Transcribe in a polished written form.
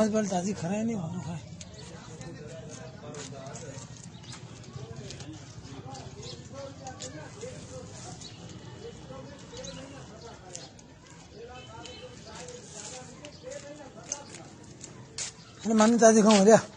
नमाज पढ़ ताजी खरा है नहीं भानु खाए मानी ताजी खाऊं